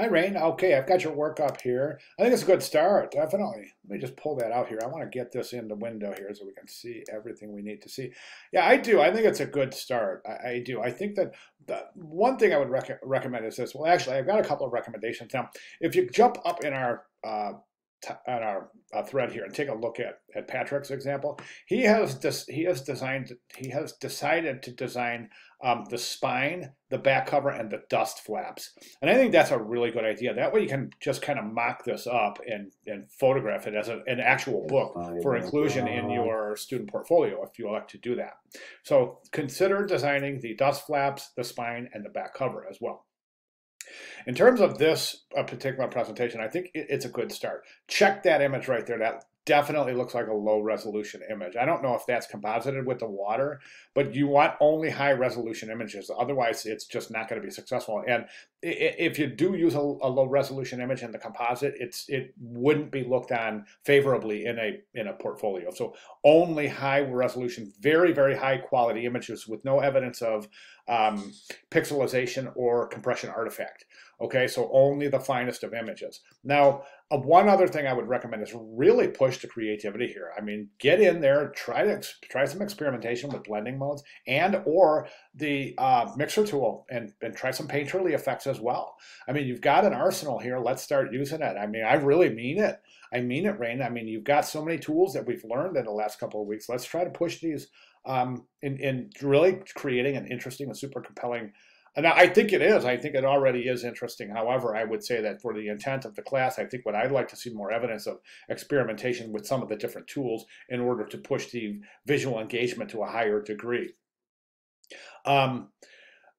Hi, Rayne. Okay, I've got your work up here. I think it's a good start, definitely. Let me just pull that out here. I want to get this in the window here so we can see everything we need to see. Yeah, I do. I think it's a good start. I do. I think that the one thing I would recommend is this. Well, actually, I've got a couple of recommendations. Now, if you jump up in our on our thread here and take a look at Patrick's example, he has decided to design the spine, the back cover, and the dust flaps. And I think that's a really good idea. That way you can just kind of mock this up and photograph it as an actual book for inclusion in your student portfolio if you elect to do that. So consider designing the dust flaps, the spine, and the back cover as well. In terms of this particular presentation, I think it's a good start. Check that image right there. That definitely looks like a low resolution image. I don't know if that's composited with the water, but you want only high resolution images. Otherwise, it's just not going to be successful. And if you do use a low resolution image in the composite, it wouldn't be looked on favorably in a portfolio. So only high resolution, very, very high quality images with no evidence of pixelization or compression artifact. Okay, so only the finest of images. Now, one other thing I would recommend is really push the creativity here. I mean, get in there, try some experimentation with blending modes and or the mixer tool and try some painterly effects as well. I mean, you've got an arsenal here. Let's start using it. I mean, I really mean it. I mean it, Rayne. I mean, you've got so many tools that we've learned in the last couple of weeks. Let's try to push these in really creating an interesting and super compelling. And I think it is. I think it already is interesting. However, I would say that for the intent of the class, I think what I'd like to see more evidence of experimentation with some of the different tools in order to push the visual engagement to a higher degree.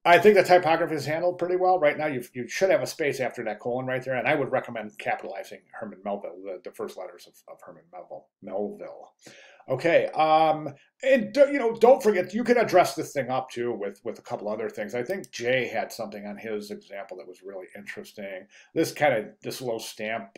I think the typography is handled pretty well. Right now, you should have a space after that colon right there, and I would recommend capitalizing Herman Melville, the first letters of Herman Melville. Okay, and don't forget, you can address this thing up too with a couple other things. I think Jay had something on his example that was really interesting. This little stamp,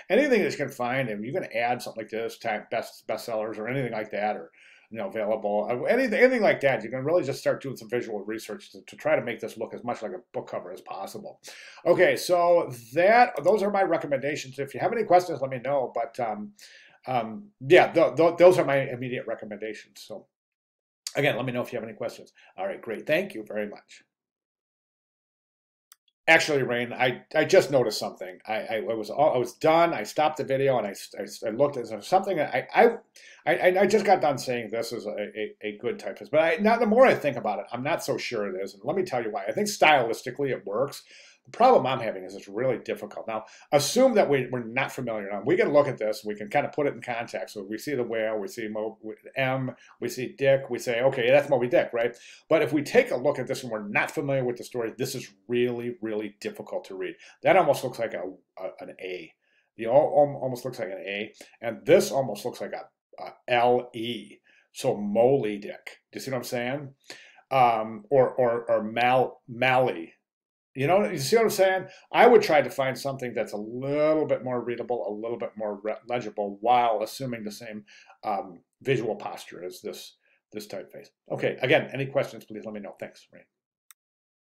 anything that you can find, and you can add something like this, type bestsellers or anything like that, or available, anything like that. You can really just start doing some visual research to try to make this look as much like a book cover as possible. Okay, so those are my recommendations. If you have any questions, let me know. But yeah, those are my immediate recommendations. So again, let me know if you have any questions. All right, great. Thank you very much. Actually, Rayne, I just noticed something. I was done. I stopped the video and I looked at something. I just got done saying this is a good typist, but now the more I think about it, I'm not so sure it is. And let me tell you why. I think stylistically it works. The problem I'm having is it's really difficult. Now, assume that we're not familiar. Now, we can look at this. We can kind of put it in context. So we see the whale, we see M, we see Dick. We say, okay, that's Moby Dick, right? But if we take a look at this and we're not familiar with the story, this is really, really difficult to read. That almost looks like an A. Almost looks like an A. And this almost looks like a L-E. So Moly Dick. Do you see what I'm saying? Or Mally. You see what I'm saying? I would try to find something that's a little bit more readable, a little bit more legible, while assuming the same visual posture as this typeface. Okay, again, any questions, please let me know. Thanks, Ray.